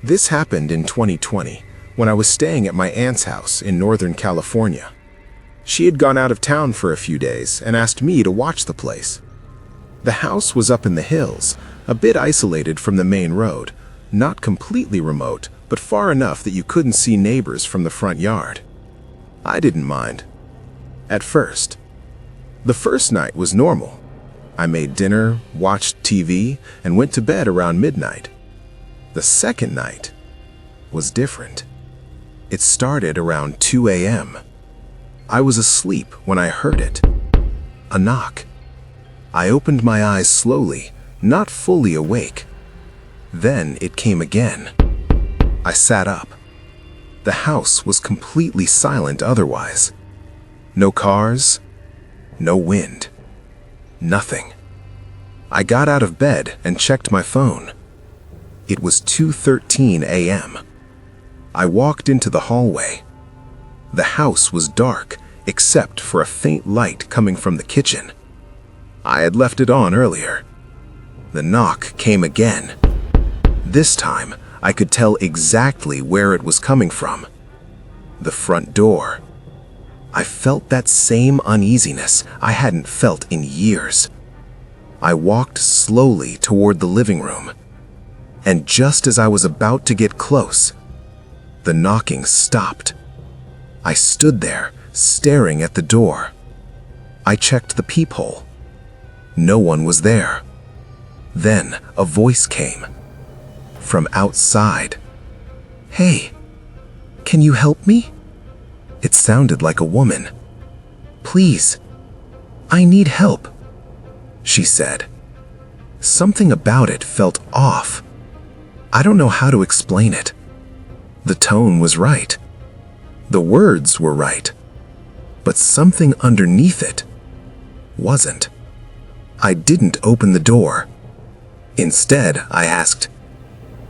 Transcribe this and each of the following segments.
This happened in 2020, when I was staying at my aunt's house in Northern California. She had gone out of town for a few days and asked me to watch the place. The house was up in the hills, a bit isolated from the main road, not completely remote, but far enough that you couldn't see neighbors from the front yard. I didn't mind. At first. The first night was normal. I made dinner, watched TV, and went to bed around midnight. The second night was different. It started around 2 a.m. I was asleep when I heard it. A knock. I opened my eyes slowly, not fully awake. Then it came again. I sat up. The house was completely silent otherwise. No cars, no wind, nothing. I got out of bed and checked my phone. It was 2:13 a.m. I walked into the hallway. The house was dark, except for a faint light coming from the kitchen. I had left it on earlier. The knock came again. This time, I could tell exactly where it was coming from. The front door. I felt that same uneasiness I hadn't felt in years. I walked slowly toward the living room. And just as I was about to get close, the knocking stopped. I stood there, staring at the door. I checked the peephole. No one was there. Then a voice came. From outside. "Hey, can you help me?" It sounded like a woman. "Please, I need help," she said. Something about it felt off. I don't know how to explain it. The tone was right. The words were right. But something underneath it wasn't. I didn't open the door. Instead, I asked,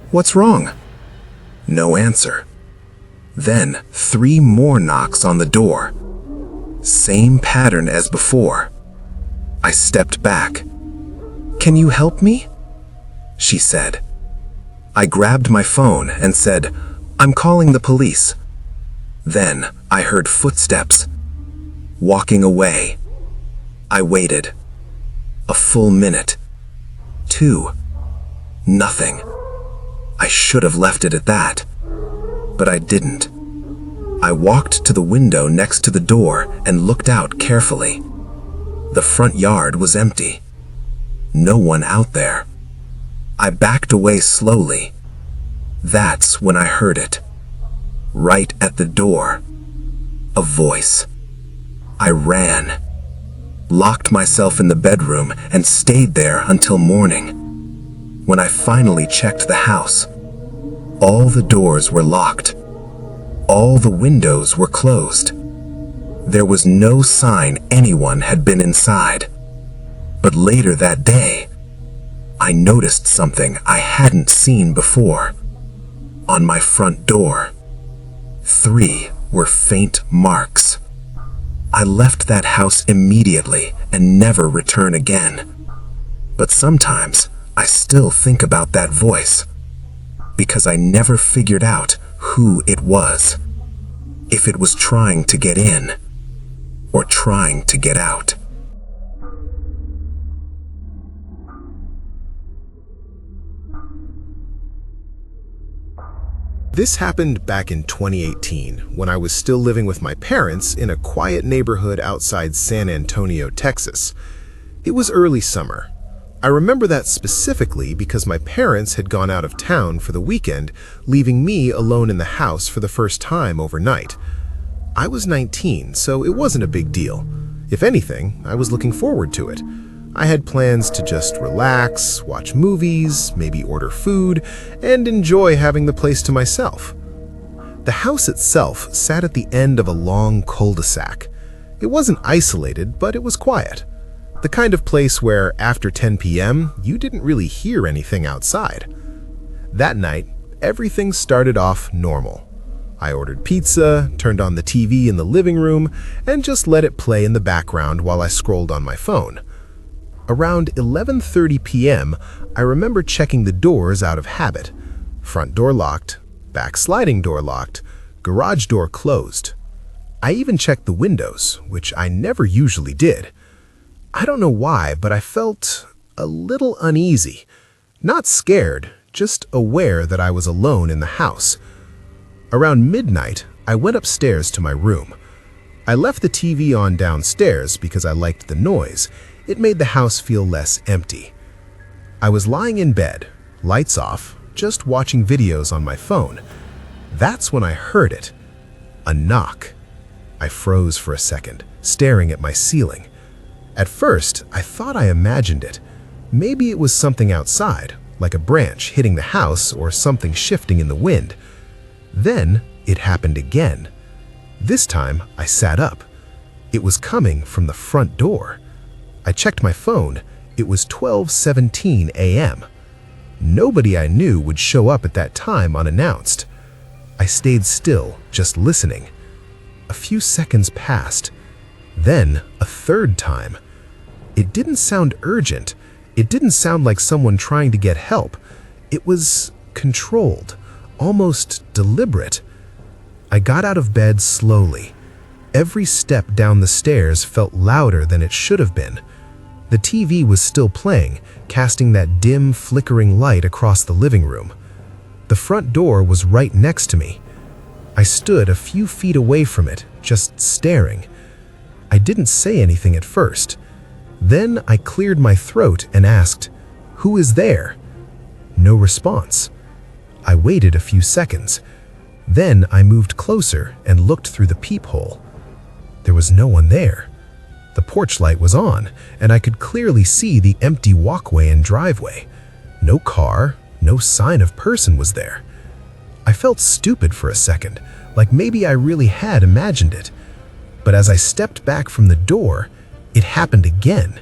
"What's wrong?" No answer. Then 3 more knocks on the door. Same pattern as before. I stepped back. "Can you help me?" she said. I grabbed my phone and said, "I'm calling the police." Then I heard footsteps. Walking away. I waited. A full minute. 2. Nothing. I should have left it at that. But I didn't. I walked to the window next to the door and looked out carefully. The front yard was empty. No one out there. I backed away slowly. That's when I heard it. Right at the door. A voice. I ran. Locked myself in the bedroom and stayed there until morning. When I finally checked the house, all the doors were locked. All the windows were closed. There was no sign anyone had been inside. But later that day, I noticed something I hadn't seen before. On my front door, 3 were faint marks. I left that house immediately and never return again. But sometimes I still think about that voice, because I never figured out who it was. If it was trying to get in, or trying to get out. This happened back in 2018, when I was still living with my parents in a quiet neighborhood outside San Antonio, Texas. It was early summer. I remember that specifically because my parents had gone out of town for the weekend, leaving me alone in the house for the first time overnight. I was 19, so it wasn't a big deal. If anything, I was looking forward to it. I had plans to just relax, watch movies, maybe order food, and enjoy having the place to myself. The house itself sat at the end of a long cul-de-sac. It wasn't isolated, but it was quiet. The kind of place where, after 10 p.m., you didn't really hear anything outside. That night, everything started off normal. I ordered pizza, turned on the TV in the living room, and just let it play in the background while I scrolled on my phone. Around 11:30 p.m., I remember checking the doors out of habit. Front door locked, back sliding door locked, garage door closed. I even checked the windows, which I never usually did. I don't know why, but I felt a little uneasy. Not scared, just aware that I was alone in the house. Around midnight, I went upstairs to my room. I left the TV on downstairs because I liked the noise. It made the house feel less empty. I was lying in bed, lights off, just watching videos on my phone. That's when I heard it. A knock. I froze for a second, staring at my ceiling. At first, I thought I imagined it. Maybe it was something outside, like a branch hitting the house or something shifting in the wind. Then, it happened again. This time, I sat up. It was coming from the front door. I checked my phone. It was 12:17 a.m. Nobody I knew would show up at that time unannounced. I stayed still, just listening. A few seconds passed. Then, a third time. It didn't sound urgent. It didn't sound like someone trying to get help. It was controlled, almost deliberate. I got out of bed slowly. Every step down the stairs felt louder than it should have been. The TV was still playing, casting that dim, flickering light across the living room. The front door was right next to me. I stood a few feet away from it, just staring. I didn't say anything at first. Then I cleared my throat and asked, "Who is there?" No response. I waited a few seconds. Then I moved closer and looked through the peephole. There was no one there. The porch light was on, and I could clearly see the empty walkway and driveway. No car, no sign of person was there. I felt stupid for a second, like maybe I really had imagined it. But as I stepped back from the door, it happened again.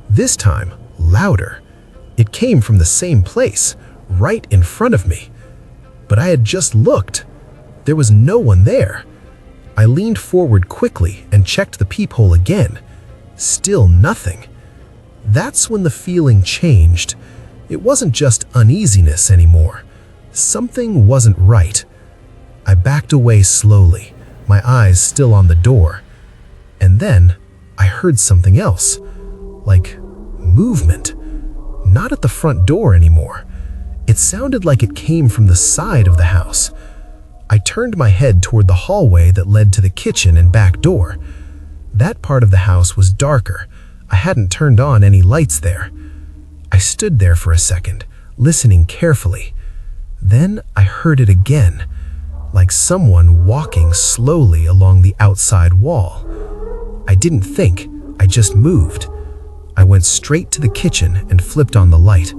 This time, louder. It came from the same place, right in front of me. But I had just looked. There was no one there. I leaned forward quickly and checked the peephole again. Still nothing. That's when the feeling changed. It wasn't just uneasiness anymore. Something wasn't right. I backed away slowly, my eyes still on the door. And then I heard something else, like movement. Not at the front door anymore. It sounded like it came from the side of the house. I turned my head toward the hallway that led to the kitchen and back door. That part of the house was darker. I hadn't turned on any lights there. I stood there for a second, listening carefully. Then I heard it again, like someone walking slowly along the outside wall. I didn't think, I just moved. I went straight to the kitchen and flipped on the light.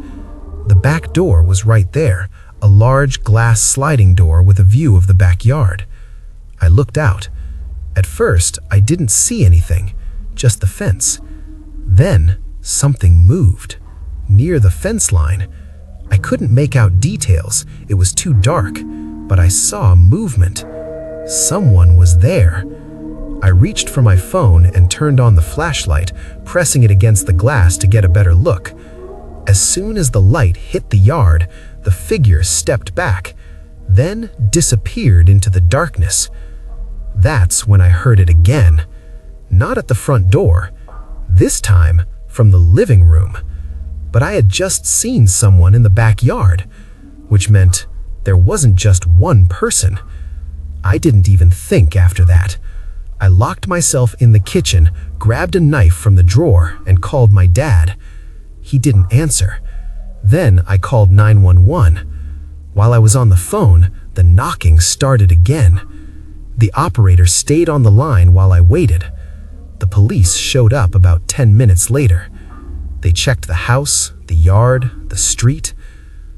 The back door was right there, a large glass sliding door with a view of the backyard. I looked out. At first, I didn't see anything, just the fence. Then, something moved. Near the fence line. I couldn't make out details, it was too dark, but I saw movement. Someone was there. I reached for my phone and turned on the flashlight, pressing it against the glass to get a better look. As soon as the light hit the yard, the figure stepped back, then disappeared into the darkness. That's when I heard it again. Not at the front door, this time from the living room. But I had just seen someone in the backyard, which meant there wasn't just one person. I didn't even think after that. I locked myself in the kitchen, grabbed a knife from the drawer, and called my dad. He didn't answer. Then I called 911. While I was on the phone, the knocking started again. The operator stayed on the line while I waited. The police showed up about 10 minutes later. They checked the house, the yard, the street.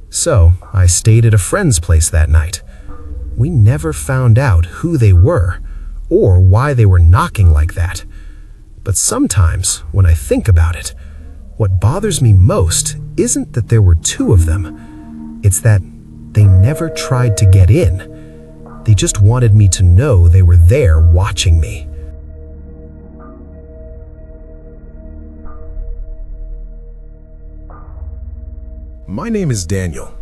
So I stayed at a friend's place that night. We never found out who they were or why they were knocking like that. But sometimes, when I think about it, what bothers me most isn't that there were two of them. It's that they never tried to get in. They just wanted me to know they were there watching me. My name is Daniel.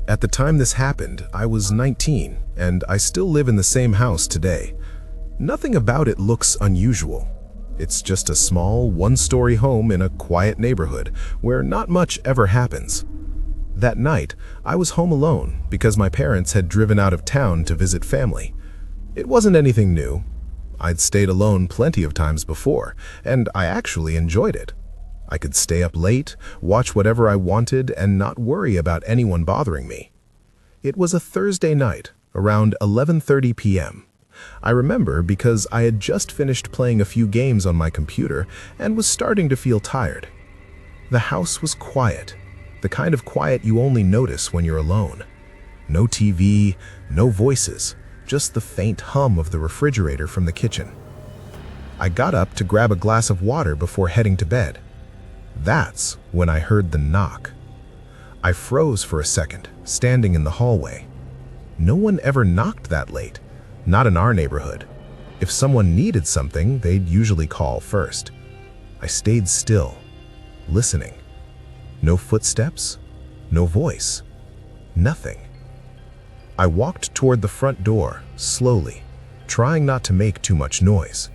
At the time this happened, I was 19, and I still live in the same house today. Nothing about it looks unusual. It's just a small, one-story home in a quiet neighborhood where not much ever happens. That night, I was home alone because my parents had driven out of town to visit family. It wasn't anything new. I'd stayed alone plenty of times before, and I actually enjoyed it. I could stay up late, watch whatever I wanted, and not worry about anyone bothering me. It was a Thursday night, around 11:30 p.m. I remember because I had just finished playing a few games on my computer and was starting to feel tired. The house was quiet, the kind of quiet you only notice when you're alone. No TV, no voices, just the faint hum of the refrigerator from the kitchen. I got up to grab a glass of water before heading to bed. That's when I heard the knock. I froze for a second, standing in the hallway. No one ever knocked that late, not in our neighborhood. If someone needed something, they'd usually call first. I stayed still, listening. No footsteps, no voice, nothing. I walked toward the front door, slowly, trying not to make too much noise.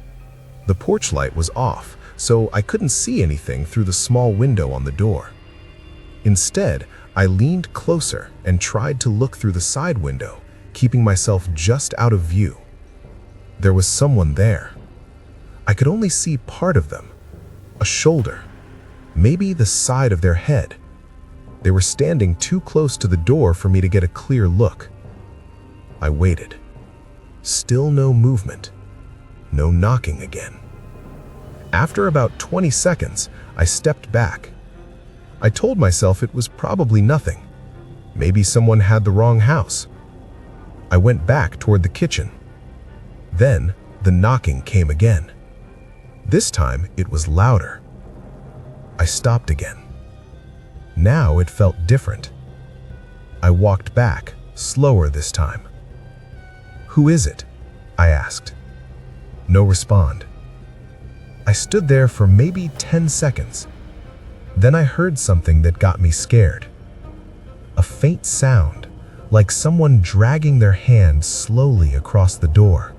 The porch light was off, so I couldn't see anything through the small window on the door. Instead, I leaned closer and tried to look through the side window, keeping myself just out of view. There was someone there. I could only see part of them, a shoulder, maybe the side of their head. They were standing too close to the door for me to get a clear look. I waited. Still no movement. No knocking again. After about 20 seconds, I stepped back. I told myself it was probably nothing. Maybe someone had the wrong house. I went back toward the kitchen. Then, the knocking came again. This time, it was louder. I stopped again. Now it felt different. I walked back, slower this time. "Who is it?" I asked. No response. I stood there for maybe 10 seconds. Then I heard something that got me scared. A faint sound, like someone dragging their hand slowly across the door.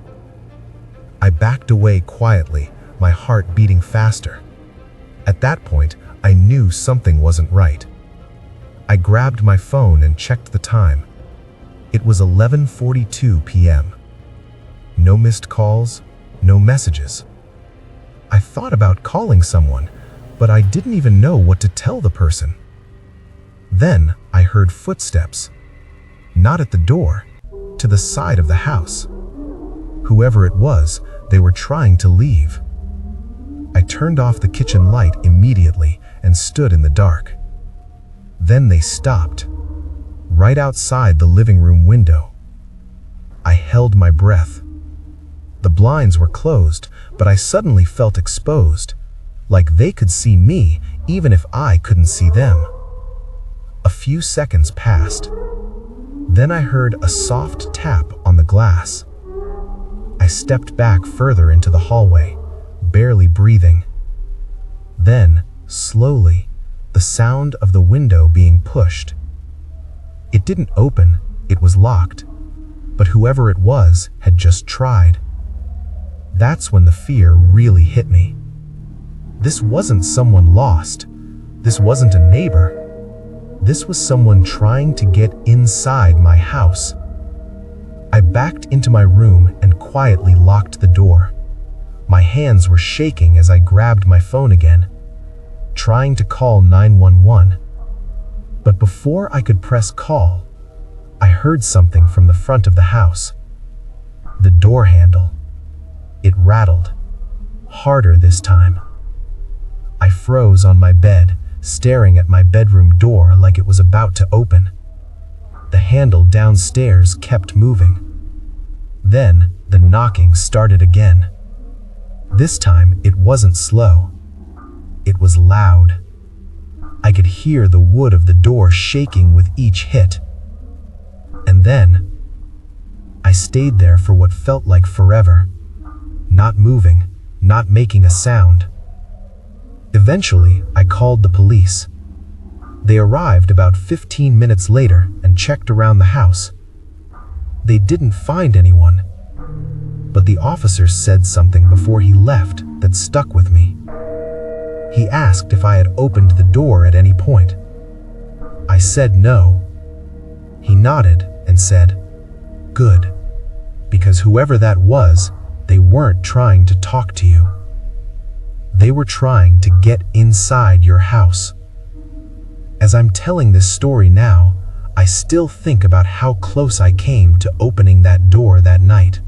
I backed away quietly, my heart beating faster. At that point, I knew something wasn't right. I grabbed my phone and checked the time. It was 11:42 p.m. No missed calls, no messages. I thought about calling someone, but I didn't even know what to tell the person. Then I heard footsteps. Not at the door, to the side of the house. Whoever it was, they were trying to leave. I turned off the kitchen light immediately and stood in the dark. Then they stopped, right outside the living room window. I held my breath. The blinds were closed, but I suddenly felt exposed, like they could see me even if I couldn't see them. A few seconds passed. Then I heard a soft tap on the glass. I stepped back further into the hallway, barely breathing. Then, slowly, the sound of the window being pushed. It didn't open, it was locked, but whoever it was had just tried. That's when the fear really hit me. This wasn't someone lost. This wasn't a neighbor. This was someone trying to get inside my house. I backed into my room and quietly locked the door. My hands were shaking as I grabbed my phone again, trying to call 911. But before I could press call, I heard something from the front of the house. The door handle. It rattled, harder this time. I froze on my bed, staring at my bedroom door like it was about to open. The handle downstairs kept moving. Then, the knocking started again. This time, it wasn't slow. It was loud. I could hear the wood of the door shaking with each hit. And then, I stayed there for what felt like forever. Not moving, not making a sound. Eventually, I called the police. They arrived about 15 minutes later and checked around the house. They didn't find anyone, but the officer said something before he left that stuck with me. He asked if I had opened the door at any point. I said no. He nodded and said, "Good, because whoever that was, they weren't trying to talk to you. They were trying to get inside your house." As I'm telling this story now, I still think about how close I came to opening that door that night.